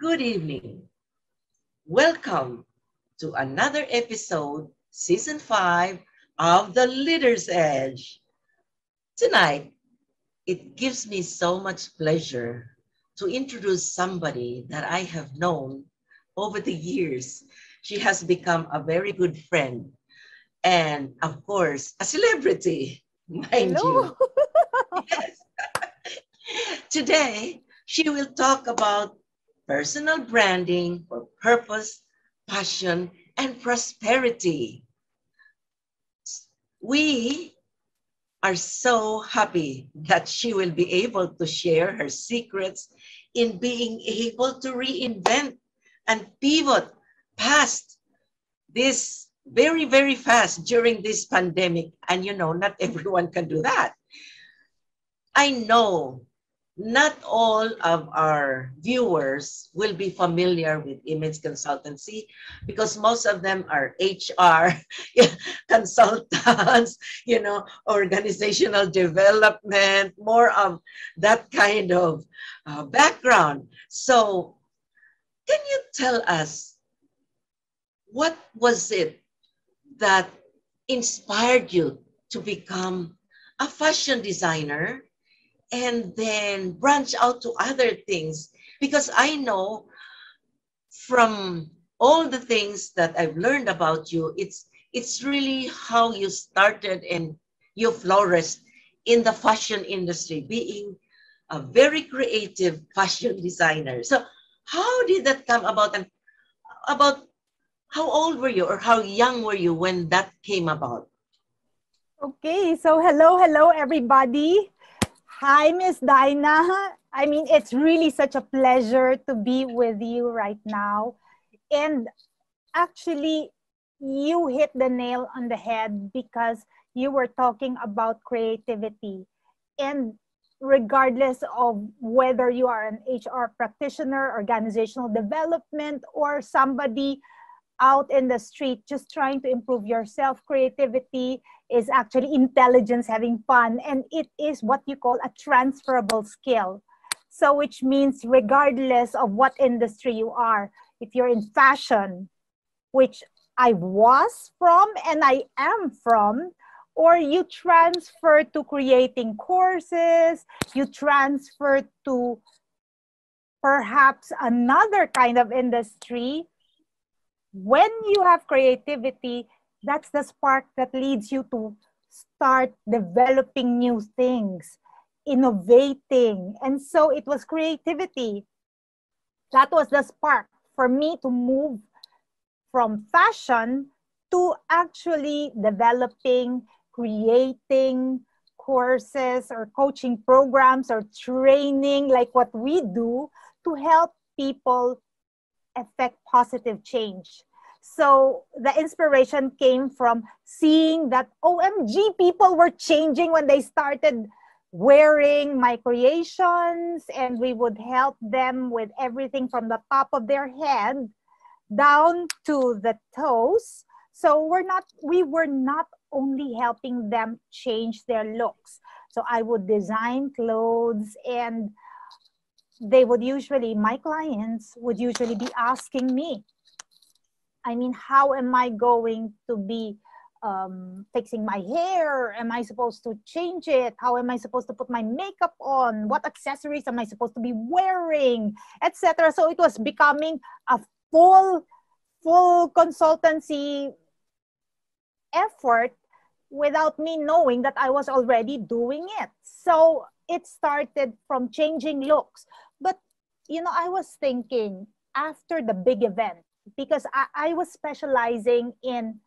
Good evening. Welcome to another episode, Season 5 of The Leader's Edge. Tonight, it gives me so much pleasure to introduce somebody that I have known over the years. She has become a very good friend and, of course, a celebrity, mind you. Hello. Yes. Today, she will talk about personal branding for purpose, passion, and prosperity. We are so happy that she will be able to share her secrets in being able to reinvent and pivot past this very, very fast during this pandemic. And not everyone can do that. I know not all of our viewers will be familiar with image consultancy because most of them are HR consultants, organizational development, more of that kind of background. So, can you tell us what was it that inspired you to become a fashion designer and then branch out to other things? Because I know from all the things that I've learned about you, it's really how you started and you flourished in the fashion industry, being a very creative fashion designer. So how did that come about, and about how old were you or how young were you when that came about? Okay, so hello, everybody. Hi, Ms Dina. I mean, it's really such a pleasure to be with you right now. And actually, you hit the nail on the head because you were talking about creativity. And regardless of whether you are an HR practitioner, organizational development, or somebody out in the street just trying to improve yourself, creativity is actually intelligence, having fun, and it is what you call a transferable skill. So which means regardless of what industry you are, if you're in fashion, which I was from and I am from, or you transfer to creating courses, you transfer to perhaps another kind of industry, when you have creativity, that's the spark that leads you to start developing new things, innovating. And so it was creativity. That was the spark for me to move from fashion to actually developing, creating courses or coaching programs or training like what we do to help people affect positive change. So the inspiration came from seeing that OMG, people were changing when they started wearing my creations, and we would help them with everything from the top of their head down to the toes. So we were not only helping them change their looks. So I would design clothes, and my clients would usually be asking me, I mean, how am I going to be fixing my hair? Am I supposed to change it? How am I supposed to put my makeup on? What accessories am I supposed to be wearing? Etc. So it was becoming a full consultancy effort without me knowing that I was already doing it. So it started from changing looks. But, I was thinking after the big event, because I was specializing in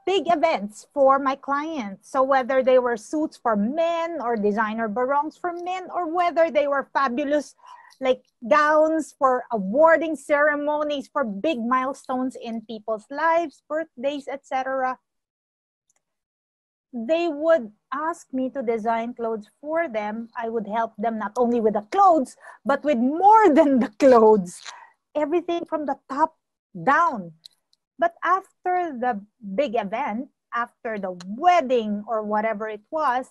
big events for my clients. So whether they were suits for men or designer barongs for men, or whether they were fabulous like gowns for awarding ceremonies, for big milestones in people's lives, birthdays, etc., they would ask me to design clothes for them. I would help them not only with the clothes, but with more than the clothes. Everything from the top down. But after the big event, after the wedding or whatever it was,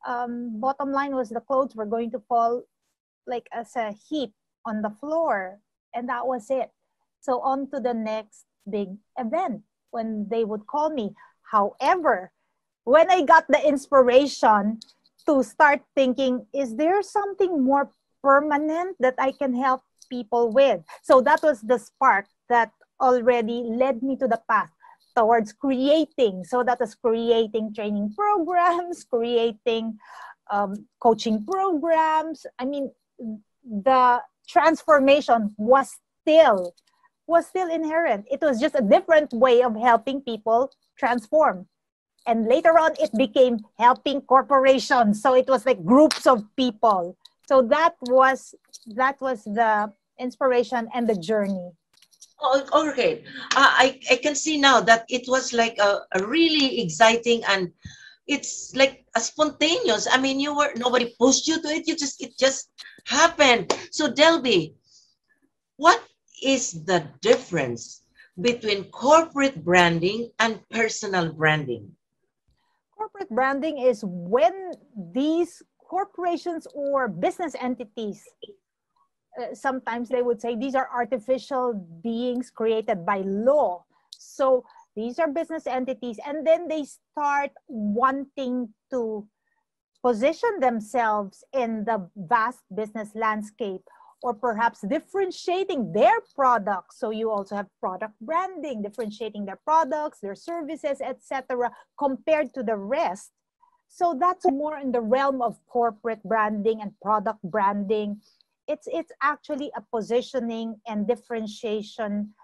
bottom line was the clothes were going to fall like as a heap on the floor. And that was it. So on to the next big event when they would call me. However, when I got the inspiration to start thinking, is there something more permanent that I can help people with? So that was the spark that already led me to the path towards creating. So that was creating training programs, creating coaching programs. I mean, the transformation was still inherent. It was just a different way of helping people transform. And later on, it became helping corporations. So it was like groups of people. So that was the inspiration and the journey. Oh, okay. I can see now that it was like a really exciting, and it's like a spontaneous. I mean, nobody pushed you to it. It just happened. So Delby, what is the difference between corporate branding and personal branding? Corporate branding is when these corporations or business entities, sometimes they would say these are artificial beings created by law. So these are business entities, and then they start wanting to position themselves in the vast business landscape, or perhaps differentiating their products. So you also have product branding, differentiating their products, their services, etc., compared to the rest. So that's more in the realm of corporate branding and product branding. It's actually a positioning and differentiation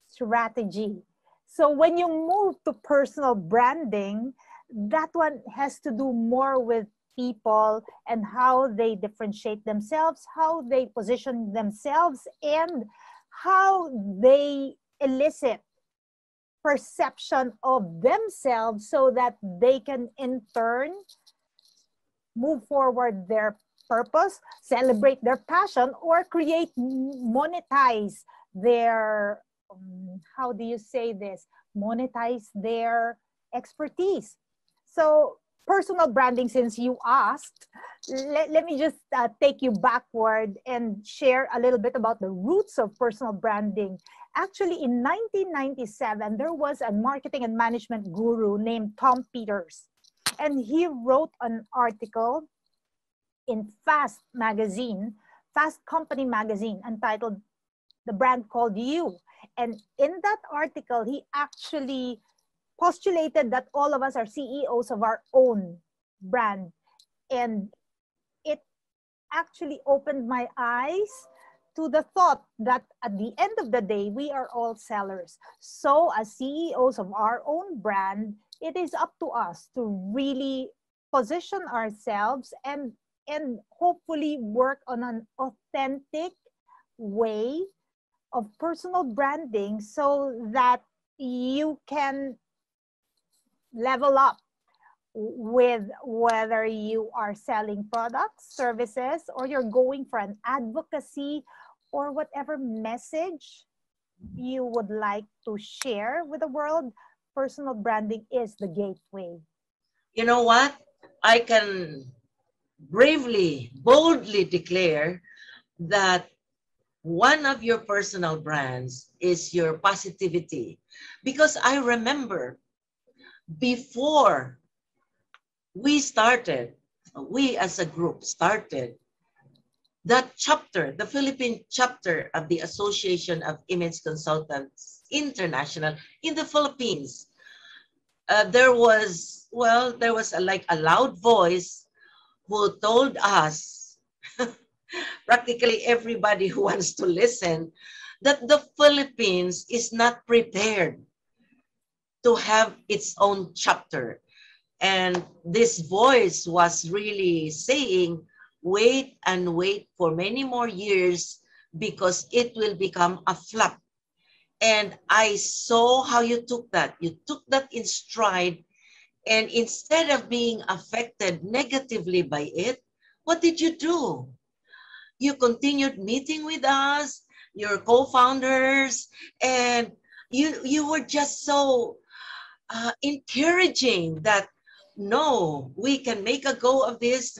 strategy. So when you move to personal branding, that one has to do more with people and how they differentiate themselves, how they position themselves, and how they elicit perception of themselves so that they can in turn move forward their purpose, celebrate their passion, or monetize their, how do you say this? Monetize their expertise. So personal branding, since you asked, let me just take you backward and share a little bit about the roots of personal branding. Actually, in 1997, there was a marketing and management guru named Tom Peters, and he wrote an article in Fast Company magazine, entitled "The Brand Called You." And in that article, he actually postulated that all of us are CEOs of our own brand. And it actually opened my eyes to the thought that at the end of the day, we are all sellers. So as CEOs of our own brand, it is up to us to really position ourselves and hopefully work on an authentic way of personal branding so that you can level up with whether you are selling products, services, or you're going for an advocacy or whatever message you would like to share with the world. Personal branding is the gateway. You know what? I can bravely, boldly declare that one of your personal brands is your positivity. Because I remember before we as a group started that chapter, the Philippine chapter of the Association of Image Consultants International in the Philippines, there was a loud voice who told us, practically everybody who wants to listen, that the Philippines is not prepared to have its own chapter. And this voice was really saying, wait and wait for many more years because it will become a flop. And I saw how you took that. You took that in stride. And instead of being affected negatively by it, what did you do? You continued meeting with us, your co-founders, and you were just so encouraging that, no, we can make a go of this.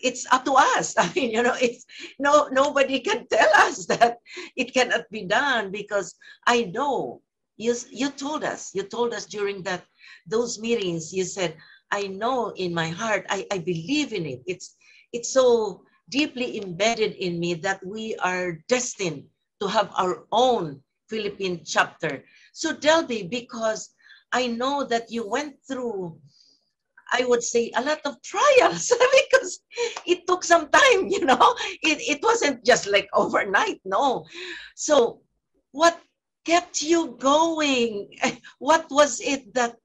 it's up to us. I mean, it's nobody can tell us that it cannot be done, because I know you told us during those meetings. You said, I know in my heart, I believe in it. It's so deeply embedded in me that we are destined to have our own Philippine chapter. So Delby, because I know that you went through, I would say, a lot of trials, because it took some time, it wasn't just like overnight, no. So what kept you going? What was it that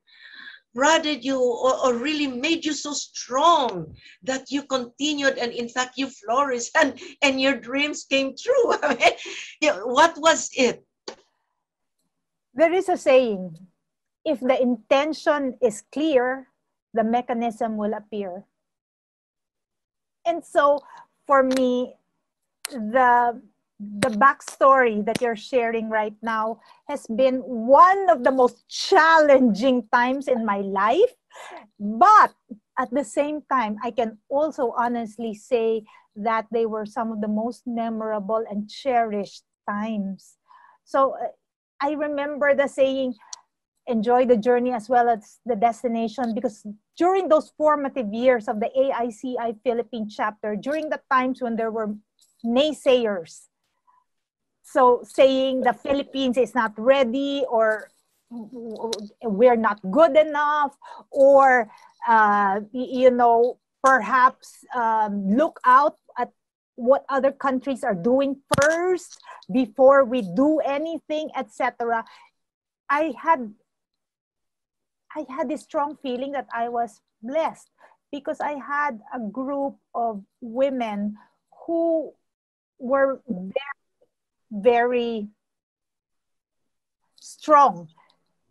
prodded you, or really made you so strong that you continued, and in fact you flourished, and your dreams came true? I mean, what was it? There is a saying, if the intention is clear, the mechanism will appear. And so for me, the backstory that you're sharing right now has been one of the most challenging times in my life. But at the same time, I can also honestly say that they were some of the most memorable and cherished times. So I remember the saying, enjoy the journey as well as the destination, because during those formative years of the AICI Philippine chapter, during the times when there were naysayers, so saying the Philippines is not ready, or we're not good enough, or perhaps look out at what other countries are doing first before we do anything, etc. I had this strong feeling that I was blessed, because I had a group of women who were very strong.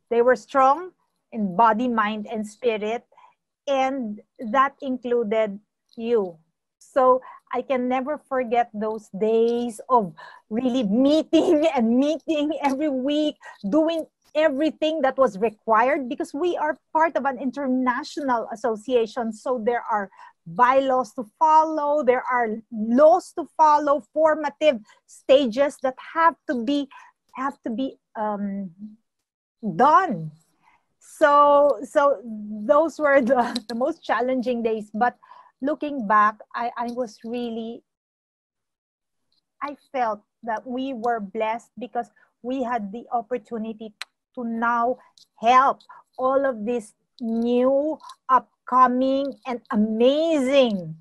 They were strong in body, mind, and spirit, and that included you. So I can never forget those days of really meeting and meeting every week, doing everything that was required, because we are part of an international association. So there are bylaws to follow, there are laws to follow, formative stages that have to be done. So those were the most challenging days. But looking back, I felt that we were blessed, because we had the opportunity to now help all of these new, upcoming, and amazing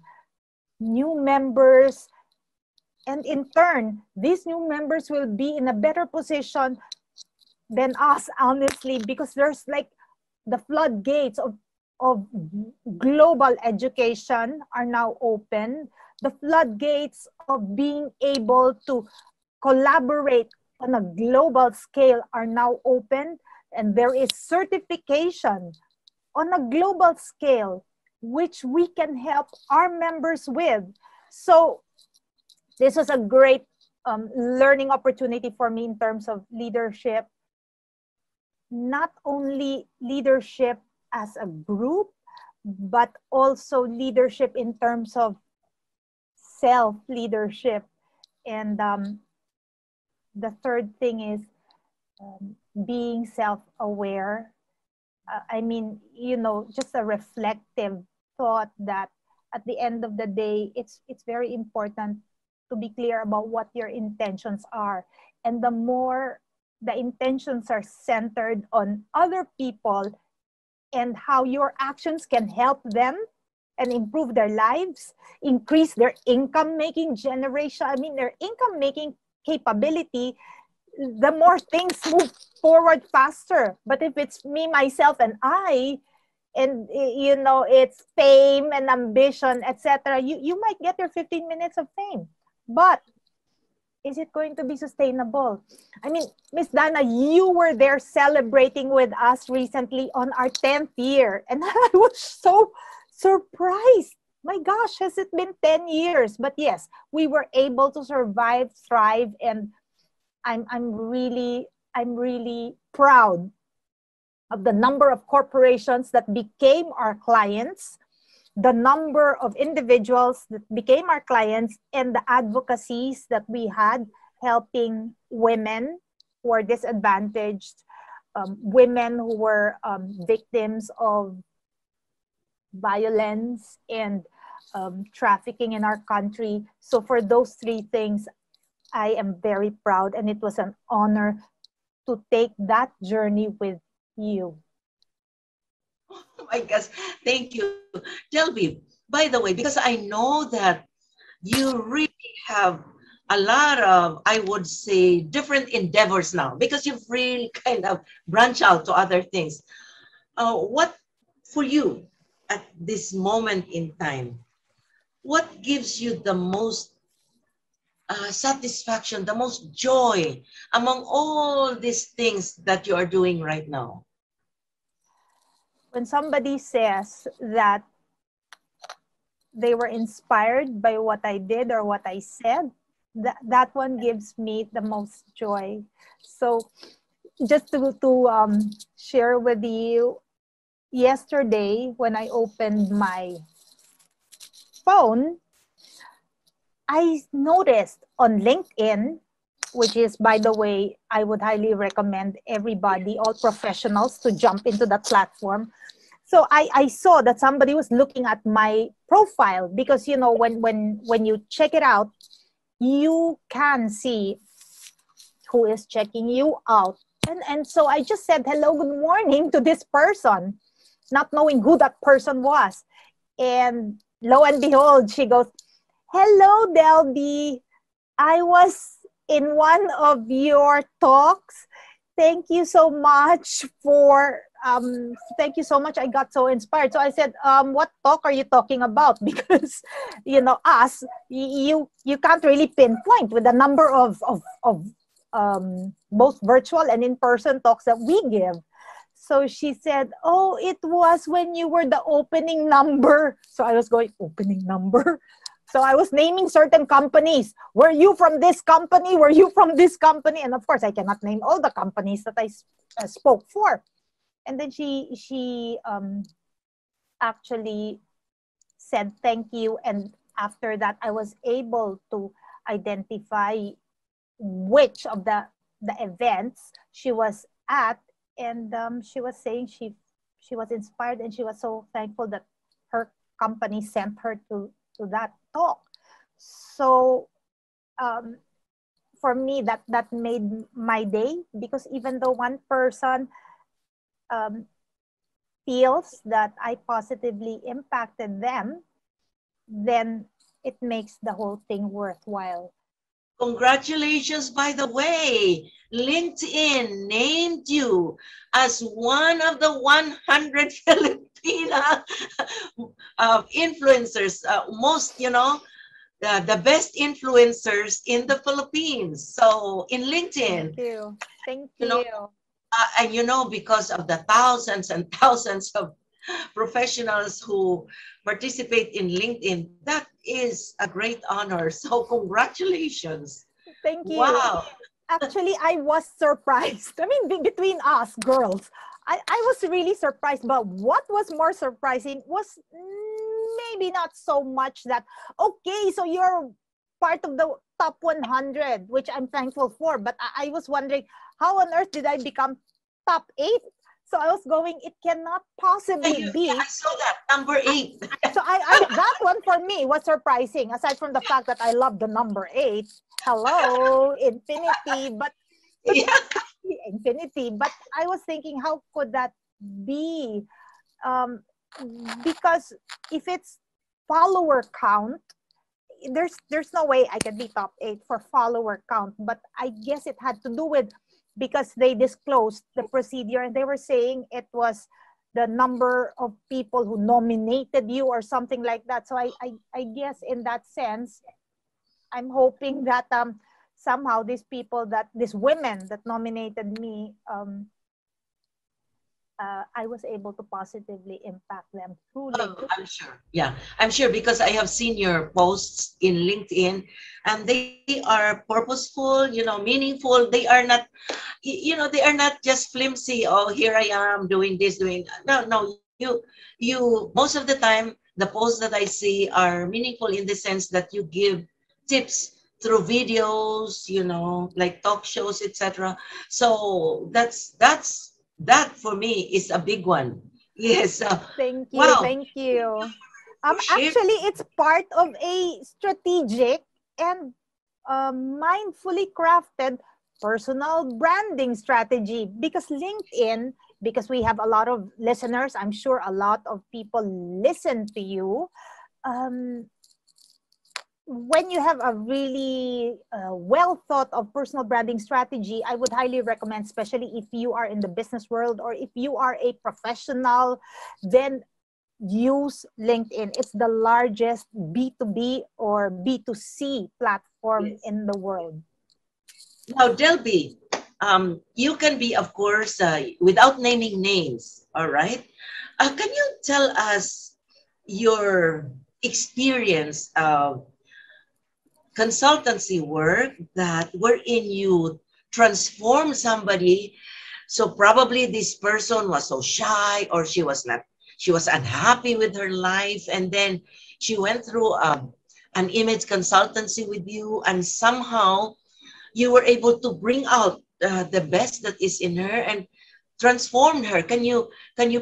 new members. And in turn, these new members will be in a better position than us, honestly, because there's like the floodgates of global education are now open. The floodgates of being able to collaborate on a global scale are now open, and there is certification on a global scale which we can help our members with. So this was a great learning opportunity for me in terms of leadership. Not only leadership as a group, but also leadership in terms of self-leadership. And the third thing is being self-aware. Just a reflective thought that at the end of the day, it's very important to be clear about what your intentions are. And the more the intentions are centered on other people and how your actions can help them and improve their lives, increase their income-making generation, their income-making capability, the more things move forward faster. But if it's me, myself, and I, and it's fame and ambition, etc., you might get your 15 minutes of fame, but is it going to be sustainable? Ms. Dana, you were there celebrating with us recently on our 10th year, and I was so surprised. My gosh, has it been 10 years? But yes, we were able to survive, thrive, and I'm really proud of the number of corporations that became our clients. the number of individuals that became our clients and the advocacies that we had helping women who are disadvantaged, women who were victims of violence and trafficking in our country. So for those three things, I am very proud, and it was an honor to take that journey with you. Oh my gosh, thank you. Delby, by the way, because I know that you really have a lot of, I would say, different endeavors now because you've really kind of branched out to other things. What for you at this moment in time, what gives you the most satisfaction, the most joy among all these things that you are doing right now? When somebody says that they were inspired by what I did or what I said, that one gives me the most joy. So just to share with you, yesterday when I opened my phone, I noticed on LinkedIn, which is, by the way, I would highly recommend everybody, all professionals, to jump into that platform. So I saw that somebody was looking at my profile because, you know, when you check it out, you can see who is checking you out. And so I just said, hello, good morning to this person, not knowing who that person was. And lo and behold, she goes, hello, Delby. I was in one of your talks. Thank you so much for, thank you so much. I got so inspired. So I said, what talk are you talking about? Because, you know, you can't really pinpoint with the number of both virtual and in-person talks that we give. So she said, oh, it was when you were the opening number. So I was going, opening number? So I was naming certain companies. Were you from this company? Were you from this company? And of course, I cannot name all the companies that I spoke for. And then she actually said thank you. And after that, I was able to identify which of the events she was at. And she was saying she was inspired and she was so thankful that her company sent her to that talk. So for me, that made my day, because even though one person feels that I positively impacted them, then it makes the whole thing worthwhile. Congratulations, by the way. LinkedIn named you as one of the 100 Filipina influencers, most, you know, the best influencers in the Philippines. So in LinkedIn. Thank you. Thank you. You. Know, and you know, because of the thousands and thousands of professionals who participate in LinkedIn, that is a great honor. So congratulations. Thank you. Wow. Actually, I was surprised. I mean, between us girls, I was really surprised. But what was more surprising was maybe not so much that, okay, so you're part of the top 100, which I'm thankful for. But I was wondering, how on earth did I become top 8? So I was going, it cannot possibly be. Yeah, I saw that, number 8. So that one for me was surprising, aside from the fact that I love the number 8. Hello, infinity. But Yeah. infinity. But I was thinking, how could that be? Because if it's follower count, there's no way I can be top 8 for follower count. But I guess it had to do with, because they disclosed the procedure and they were saying it was the number of people who nominated you or something like that. So I guess in that sense, I'm hoping that somehow these women that nominated me, I was able to positively impact them through LinkedIn. I'm sure. Yeah, I'm sure, because I have seen your posts in LinkedIn and they are purposeful, you know, meaningful. They are not, you know, they are not just flimsy. Oh, here I am doing this, doing. No, you most of the time, the posts that I see are meaningful in the sense that you give tips through videos, you know, like talk shows, etc. So that for me is a big one. Yes. Thank you. Wow. Thank you. For sharing. Actually, it's part of a strategic and mindfully crafted personal branding strategy, because LinkedIn, because we have a lot of listeners, I'm sure a lot of people listen to you. Um, when you have a really well thought of personal branding strategy, I would highly recommend, especially if you are in the business world or if you are a professional, then use LinkedIn. It's the largest B2B or B2C platform Yes. in the world. Now, Delby, you can be, of course, without naming names, all right? Can you tell us your experience of consultancy work that wherein you transform somebody? So probably this person was so shy, or she was unhappy with her life, and then she went through an image consultancy with you, and somehow you were able to bring out the best that is in her and transform her. Can you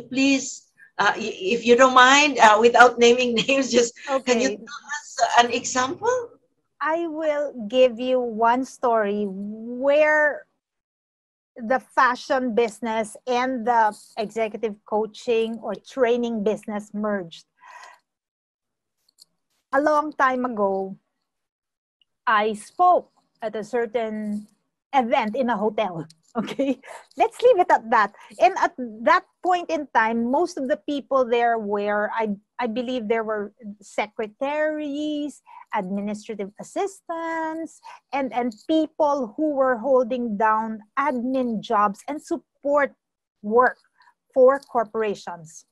please, if you don't mind, without naming names, just can you Okay, tell us an example? I will give you one story where the fashion business and the executive coaching or training business merged. A long time ago, I spoke at a certain event in a hotel. Okay, let's leave it at that. And at that point in time, most of the people there were, I believe there were secretaries, administrative assistants, and people who were holding down admin jobs and support work for corporations.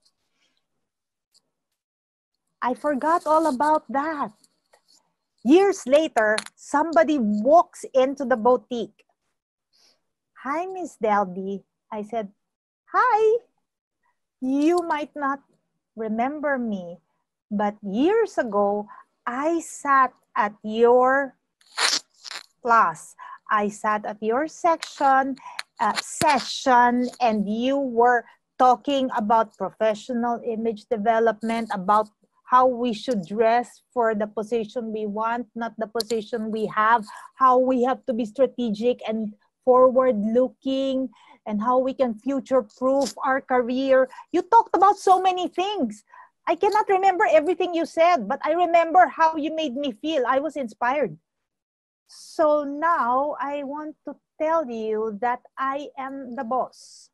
I forgot all about that. Years later, somebody walks into the boutique. Hi, Miss Delby. I said, hi. You might not remember me, but years ago, I sat at your class. I sat at your session, and you were talking about professional image development, about how we should dress for the position we want, not the position we have, how we have to be strategic and forward looking, and how we can future proof our career. You talked about so many things. I cannot remember everything you said, but I remember how you made me feel. I was inspired. So now I want to tell you that I am the boss.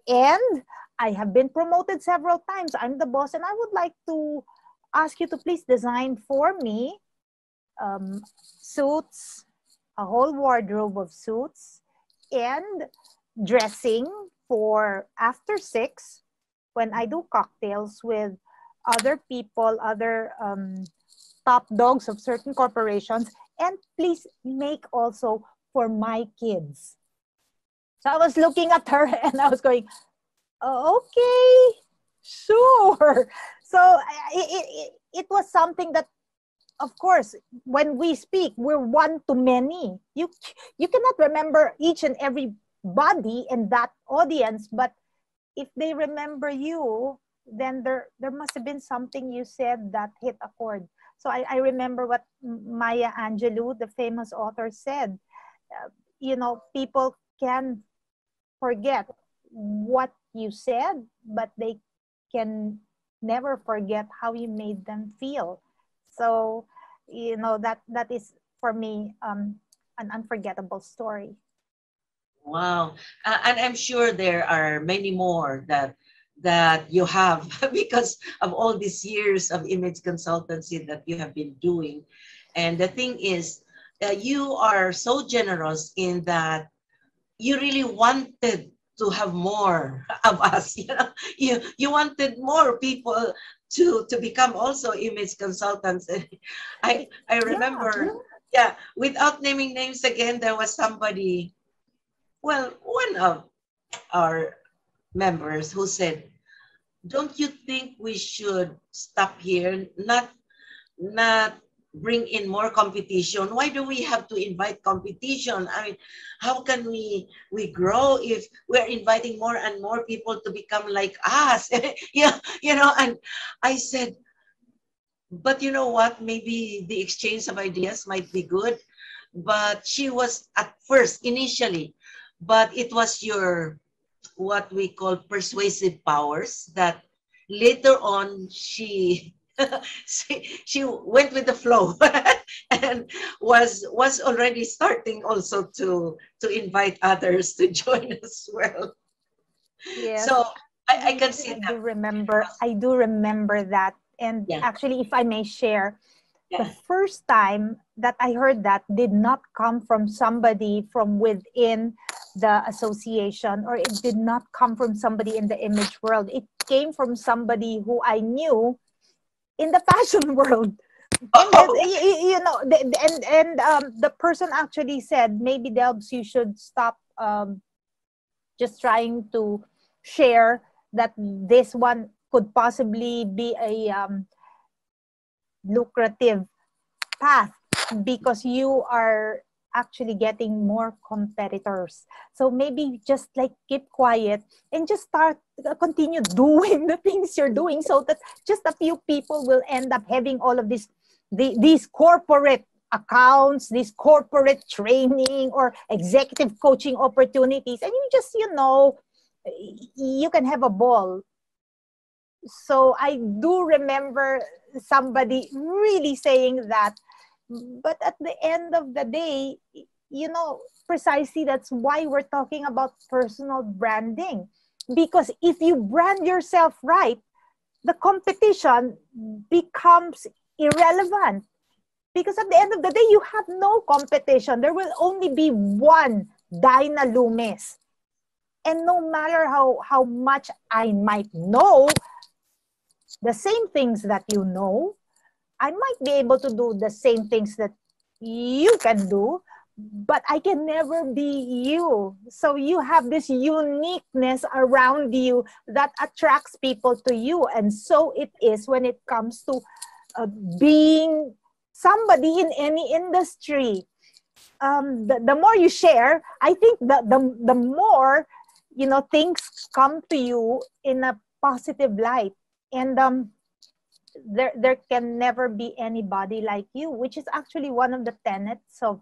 And I have been promoted several times. I'm the boss, and I would like to ask you to please design for me suits, a whole wardrobe of suits, and dressing for after 6 when I do cocktails with other people, other top dogs of certain corporations, and please make also for my kids. So I was looking at her and I was going, okay, sure. So it was something that, of course, when we speak, we're one to many. You cannot remember each and every body in that audience, but if they remember you, then there must have been something you said that hit a chord. So I remember what Maya Angelou, the famous author, said. People can forget what you said, but they can never forget how you made them feel. So, that is for me an unforgettable story. Wow. And I'm sure there are many more that you have because of all these years of image consultancy that you have been doing. And the thing is, you are so generous in that you really wanted to have more of us. You wanted more people to become also image consultants. I Yeah. remember, yeah, without naming names again, there was somebody, well, one of our members who said, don't you think we should stop here? Not bring in more competition. Why do we have to invite competition? I mean, how can we grow if we're inviting more and more people to become like us? Yeah, and I said, but you know what? Maybe the exchange of ideas might be good. But she was at first, initially, but it was your what we call persuasive powers that later on she went with the flow and was already starting also to invite others to join as well. Yes, So I I, can see I that. do remember. I do remember that. And Yeah, actually, if I may share, the yeah. first time that I heard that did not come from somebody from within the association, or it did not come from somebody in the image world. It came from somebody who I knew in the fashion world. And then, Oh, the person actually said, maybe Delbs, you should stop just trying to share that this one could possibly be a lucrative path, because you are actually getting more competitors. So maybe just like keep quiet and just continue doing the things you're doing, so that just a few people will end up having all of these corporate accounts, this corporate training or executive coaching opportunities, and you just, you can have a ball. So I do remember somebody really saying that. But at the end of the day, precisely that's why we're talking about personal branding. Because if you brand yourself right, the competition becomes irrelevant. Because at the end of the day, you have no competition. There will only be one Dina Loomis. And no matter how much I might know the same things that you know, I might be able to do the same things that you can do, but I can never be you. So you have this uniqueness around you that attracts people to you. And so it is when it comes to being somebody in any industry. The more you share, I think the more, things come to you in a positive light. And there can never be anybody like you, which is actually one of the tenets of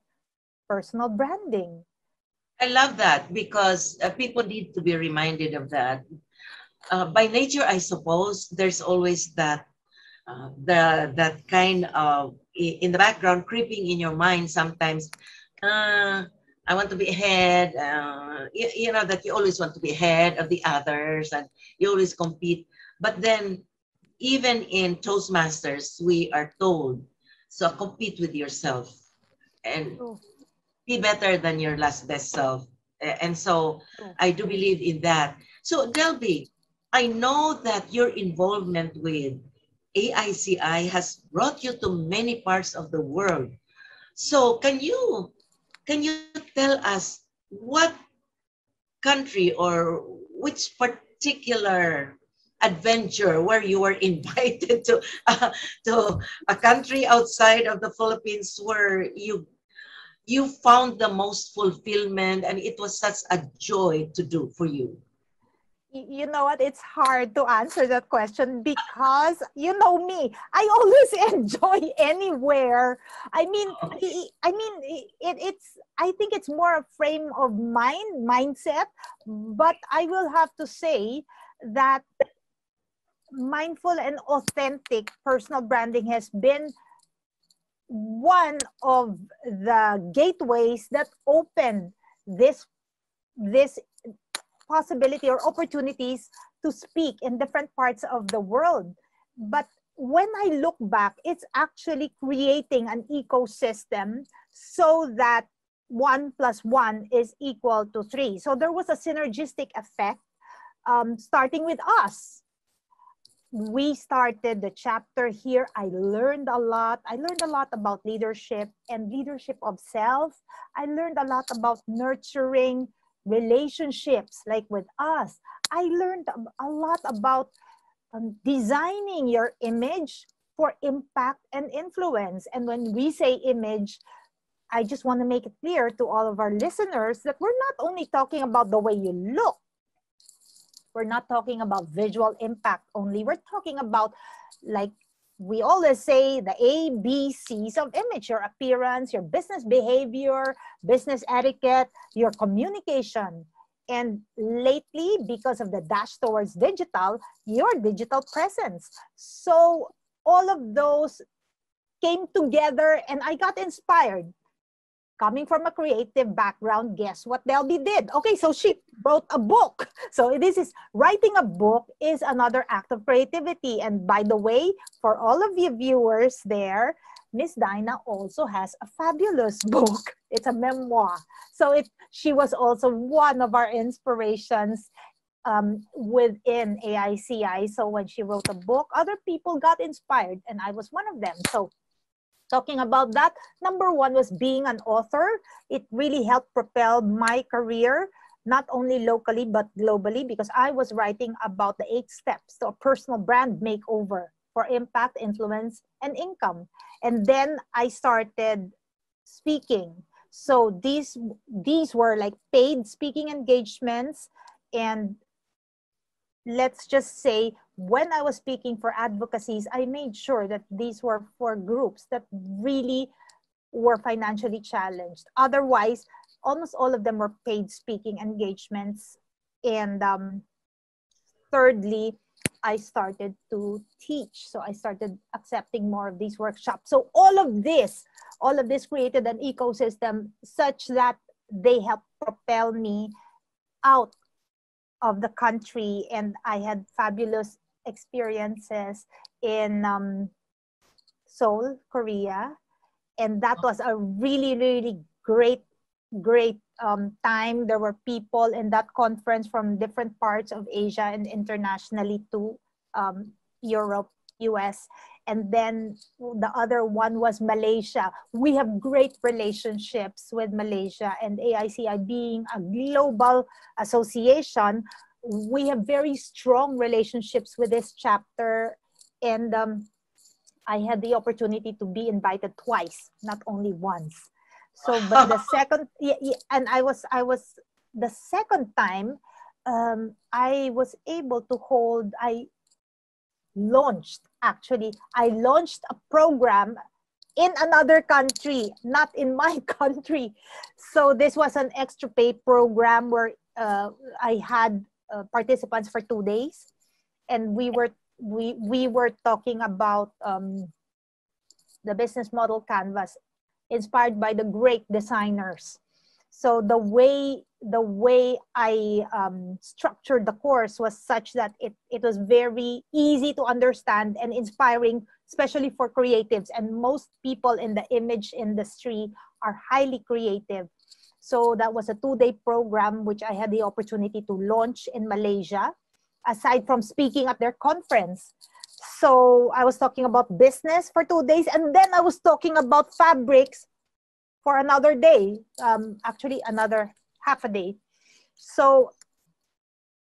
personal branding. I love that because people need to be reminded of that. By nature, I suppose there's always that kind of in the background creeping in your mind sometimes. I want to be ahead. That you always want to be ahead of the others, and you always compete. But then, even in Toastmasters, we are told, so compete with yourself and True, be better than your last best self. And so true. I do believe in that. So Delby, I know that your involvement with AICI has brought you to many parts of the world. So can you tell us what country or which particular adventure where you were invited to a country outside of the Philippines where you found the most fulfillment and it was such a joy to do for you? You know what? It's hard to answer that question because you know me. I always enjoy anywhere. I mean, it's. I think it's more a frame of mindset. But I will have to say that mindful and authentic personal branding has been one of the gateways that opened this possibility or opportunities to speak in different parts of the world. But when I look back, it's actually creating an ecosystem so that 1 plus 1 is equal to 3. So there was a synergistic effect, starting with us. We started the chapter here. I learned a lot. I learned a lot about leadership and leadership of self. I learned a lot about nurturing relationships, like with us. I learned a lot about designing your image for impact and influence. And when we say image, I just want to make it clear to all of our listeners that we're not only talking about the way you look. We're not talking about visual impact only. We're talking about, like we always say, the ABCs of image: your appearance, your business behavior, business etiquette, your communication. And lately, because of the dash towards digital, your digital presence. So all of those came together and I got inspired. Coming from a creative background, guess what Delby did? Okay, so she wrote a book. So this is, writing a book is another act of creativity. And by the way, for all of you viewers there, Ms Dina also has a fabulous book. It's a memoir. So she was also one of our inspirations within AICI. So when she wrote a book, other people got inspired and I was one of them. So talking about that, number one was being an author. It really helped propel my career, not only locally, but globally, because I was writing about the 8 steps to a personal brand makeover for impact, influence, and income. And then I started speaking. So these were like paid speaking engagements. And let's just say, when I was speaking for advocacies, I made sure that these were for groups that really were financially challenged. Otherwise, almost all of them were paid speaking engagements. And thirdly, I started to teach. So I started accepting more of these workshops. So all of this created an ecosystem such that they helped propel me out of the country. And I had fabulous experiences in Seoul, Korea. And that was a really, really great time. There were people in that conference from different parts of Asia and internationally to Europe, US. And then the other one was Malaysia. We have great relationships with Malaysia, and AICI being a global association, we have very strong relationships with this chapter. And I had the opportunity to be invited twice, not only once. So, but the second, and I was the second time, I was able to hold, I launched a program in another country, not in my country. So this was an extra pay program where I had participants for 2 days, and we were talking about the business model canvas inspired by the great designers. So the way I structured the course was such that it was very easy to understand and inspiring, especially for creatives. And most people in the image industry are highly creative. So that was a 2-day program, which I had the opportunity to launch in Malaysia, aside from speaking at their conference. So I was talking about business for 2 days, and then I was talking about fabrics for another day, actually another half a day. So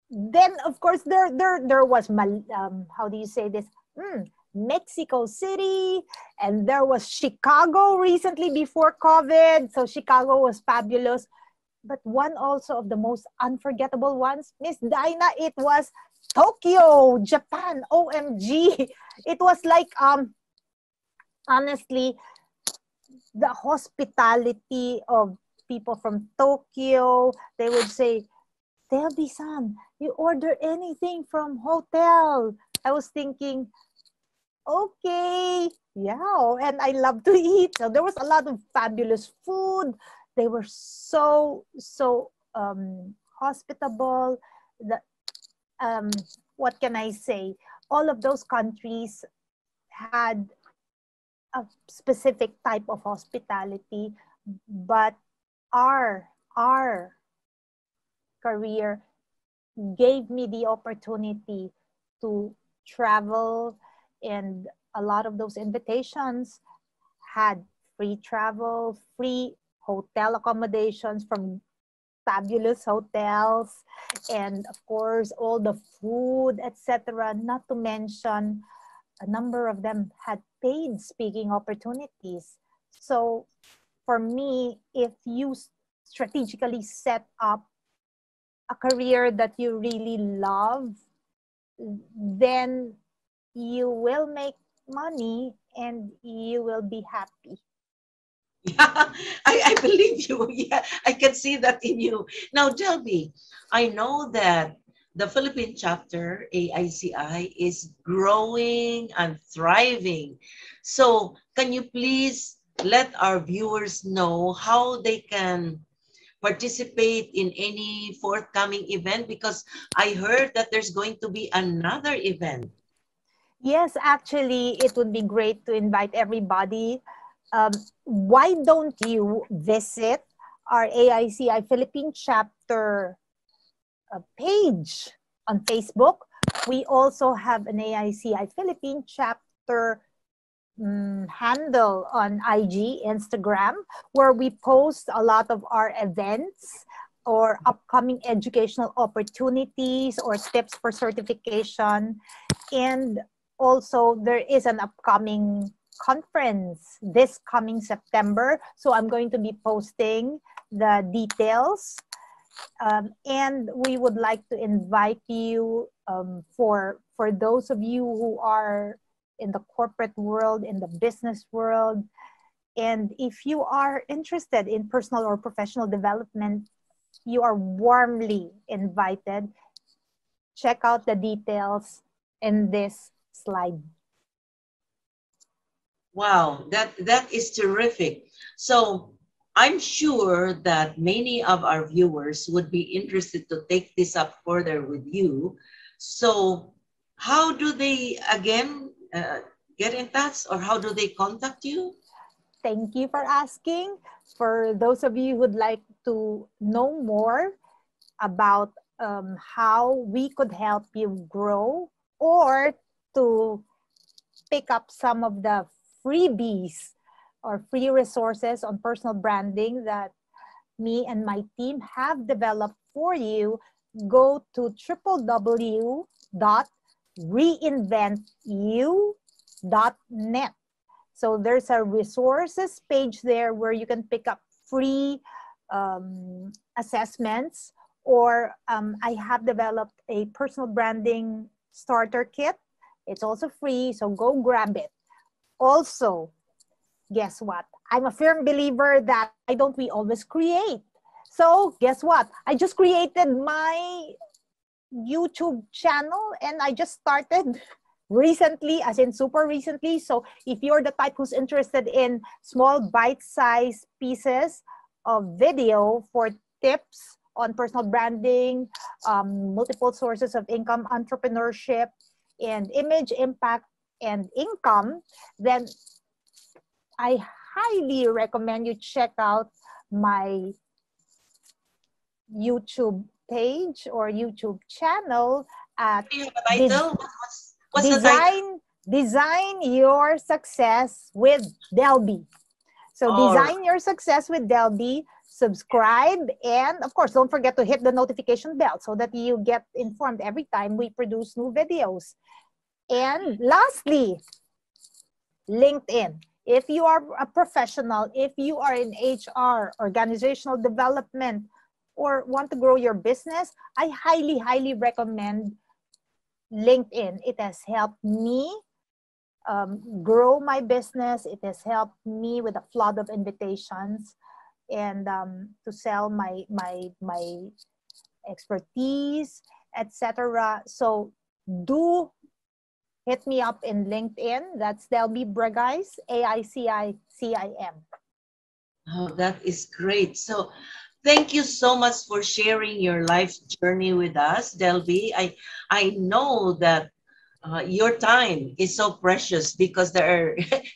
then, of course, there was, how do you say this? Mexico City, and there was Chicago recently before COVID. So Chicago was fabulous. But one also of the most unforgettable ones, Ms Dina, it was Tokyo, Japan. OMG. It was like, honestly, the hospitality of people from Tokyo. They would say, Delby-san, you order anything from hotel. I was thinking, okay, yeah, and I love to eat. So there was a lot of fabulous food. They were so hospitable. What can I say? All of those countries had a specific type of hospitality, but our career gave me the opportunity to travel, and a lot of those invitations had free travel, free hotel accommodations from fabulous hotels, and of course, all the food, etc. Not to mention, a number of them had paid speaking opportunities. So for me, if you strategically set up a career that you really love, then you will make money and you will be happy. Yeah, I believe you. Yeah, I can see that in you. Now, Delby, I know that the Philippine chapter, AICI, is growing and thriving. So, can you please let our viewers know how they can participate in any forthcoming event? Because I heard that there's going to be another event. Yes, actually, it would be great to invite everybody. Why don't you visit our AICI Philippine chapter page on Facebook? We also have an AICI Philippine chapter handle on IG, Instagram, where we post a lot of our events or upcoming educational opportunities or tips for certification. And also, there is an upcoming conference this coming September. So I'm going to be posting the details. And we would like to invite you for those of you who are in the corporate world, in the business world, and if you are interested in personal or professional development, you are warmly invited. Check out the details in this slide. Wow, that is terrific. So I'm sure that many of our viewers would be interested to take this up further with you. So how do they, again, get in touch, or how do they contact you? Thank you for asking. For those of you who would like to know more about how we could help you grow, or to pick up some of the freebies or free resources on personal branding that me and my team have developed for you, go to www.reinventyou.net. So there's a resources page there where you can pick up free assessments, or I have developed a personal branding starter kit. It's also free, so go grab it. Also, guess what? I'm a firm believer that why don't we always create? So guess what? I just created my YouTube channel and I just started recently, as in super recently. So if you're the type who's interested in small bite-sized pieces of video for tips on personal branding, multiple sources of income, entrepreneurship, and image impact and income, then I highly recommend you check out my YouTube page or YouTube channel at Do you have a title? What's the title? Design Your Success with Delby. So design your success with Delby, subscribe, and of course, don't forget to hit the notification bell so that you get informed every time we produce new videos. And lastly, LinkedIn. If you are a professional, if you are in HR, organizational development, or want to grow your business, I highly, highly recommend LinkedIn. It has helped me grow my business. It has helped me with a flood of invitations and to sell my expertise, etc. So do hit me up in LinkedIn. That's Delby Bragais, AICICIM. Oh, that is great. So thank you so much for sharing your life journey with us, Delby. I know that your time is so precious because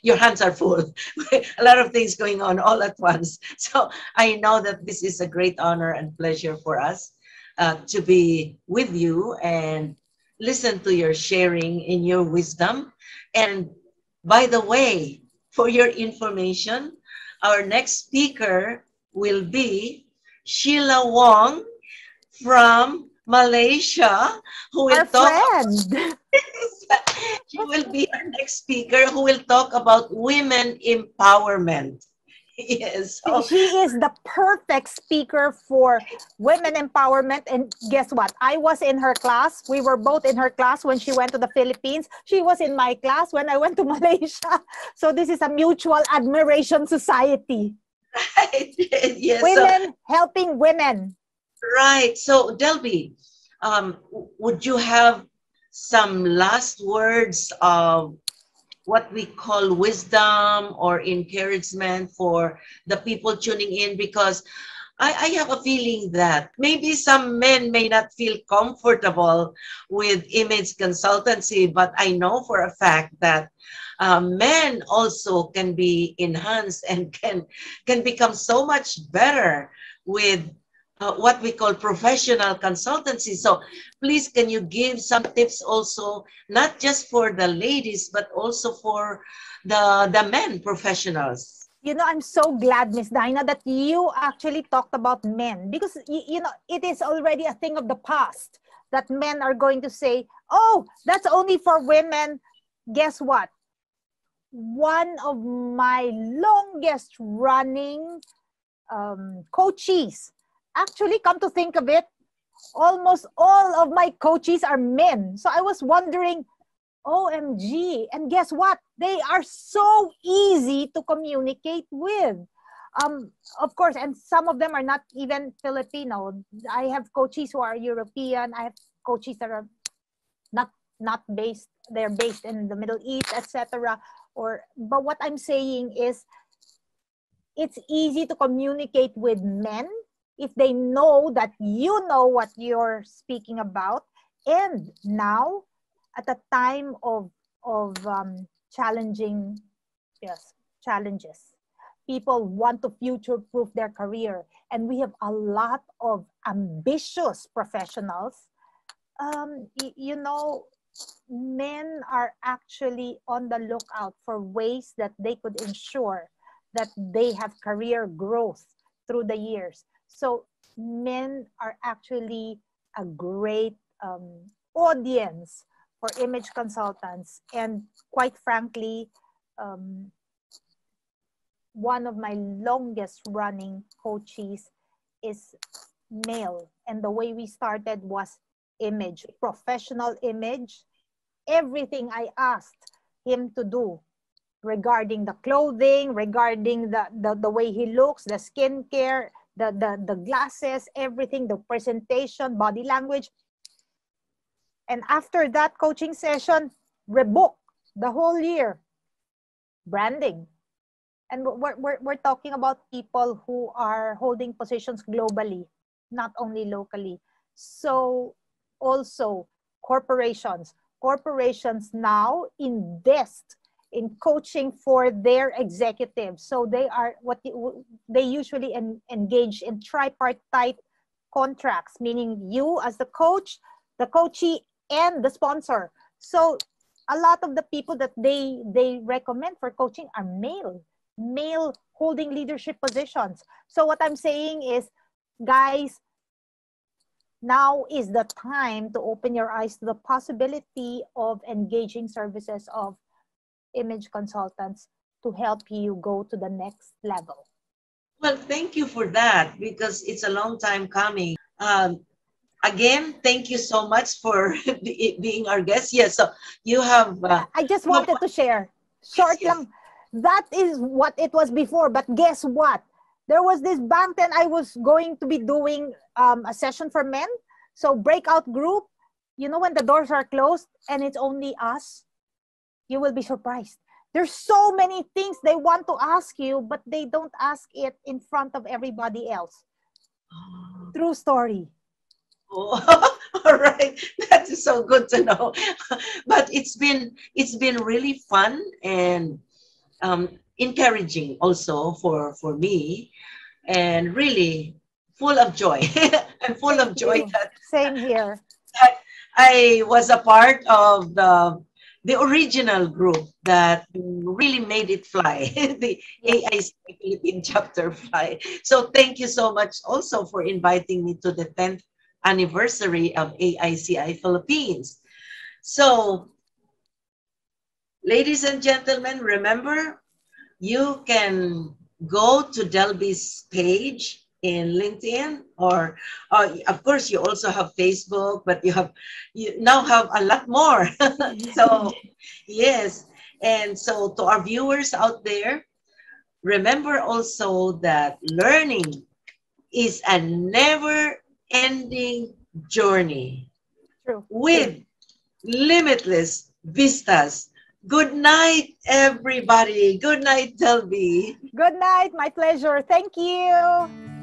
your hands are full. A lot of things going on all at once. So I know that this is a great honor and pleasure for us to be with you and listen to your sharing in your wisdom. And by the way, for your information, our next speaker will be Sheila Wong from Malaysia, who will Our talk. friend. She will be our next speaker who will talk about women empowerment. Yes. So, She is the perfect speaker for women empowerment. And guess what? I was in her class. We were both in her class when she went to the Philippines. She was in my class when I went to Malaysia. So this is a mutual admiration society. right. Yes. So, Women helping women. right. So, Delby, would you have some last words of what we call wisdom or encouragement for the people tuning in? Because I have a feeling that maybe some men may not feel comfortable with image consultancy, but I know for a fact that men also can be enhanced and can become so much better with what we call professional consultancy. So please, can you give some tips also, not just for the ladies, but also for the men professionals? You know, I'm so glad, Miss Dina, that you actually talked about men, because, you know, it is already a thing of the past that men are going to say, oh, that's only for women. Guess what? One of my longest running coaches, actually, come to think of it, almost all of my coaches are men. So I was wondering, OMG. And guess what? They are so easy to communicate with. Of course, and some of them are not even Filipino. I have coaches who are European. I have coaches that are not based, they're based in the Middle East, etc. But what I'm saying is, it's easy to communicate with men if they know that you know what you're speaking about. And now, at a time of challenging, yes, challenges, people want to future-proof their career, and we have a lot of ambitious professionals. You know, men are actually on the lookout for ways that they could ensure that they have career growth through the years. So men are actually a great audience for image consultants. And quite frankly, one of my longest running coaches is male. And the way we started was image, professional image. Everything I asked him to do regarding the clothing, regarding the way he looks, the skincare, the glasses, everything, the presentation, body language. And after that coaching session, rebook the whole year. Branding. And we're talking about people who are holding positions globally, not only locally. So also corporations. Corporations now invest in coaching for their executives. So they are they usually engage in tripartite contracts, meaning you as the coach, the coachee, and the sponsor. So a lot of the people that they recommend for coaching are male holding leadership positions. So what I'm saying is, guys, now is the time to open your eyes to the possibility of engaging services of image consultants to help you go to the next level. Well, thank you for that, because it's a long time coming. Again, thank you so much for being our guest. Yes, so you have... I just wanted to share. Short yes. lang. That is what it was before. But guess what? There was this bank, then I was going to be doing a session for men. So breakout group, you know, when the doors are closed and it's only us, you will be surprised. There's so many things they want to ask you, but they don't ask it in front of everybody else. True story. Oh, all right, that is so good to know. But it's been really fun and encouraging also for me, and really full of joy. I'm full of joy that Same here. I was a part of the original group that really made it fly, the Yeah. AIC Philippine chapter fly. So thank you so much also for inviting me to the 10th anniversary of AICI Philippines. So, ladies and gentlemen, remember, you can go to Delby's page in LinkedIn, or of course you also have Facebook, but you now have a lot more. So yes, and so to our viewers out there, remember also that learning is a never ending journey True. with limitless vistas. Good night, everybody. Good night, Delby. Good night. My pleasure. Thank you.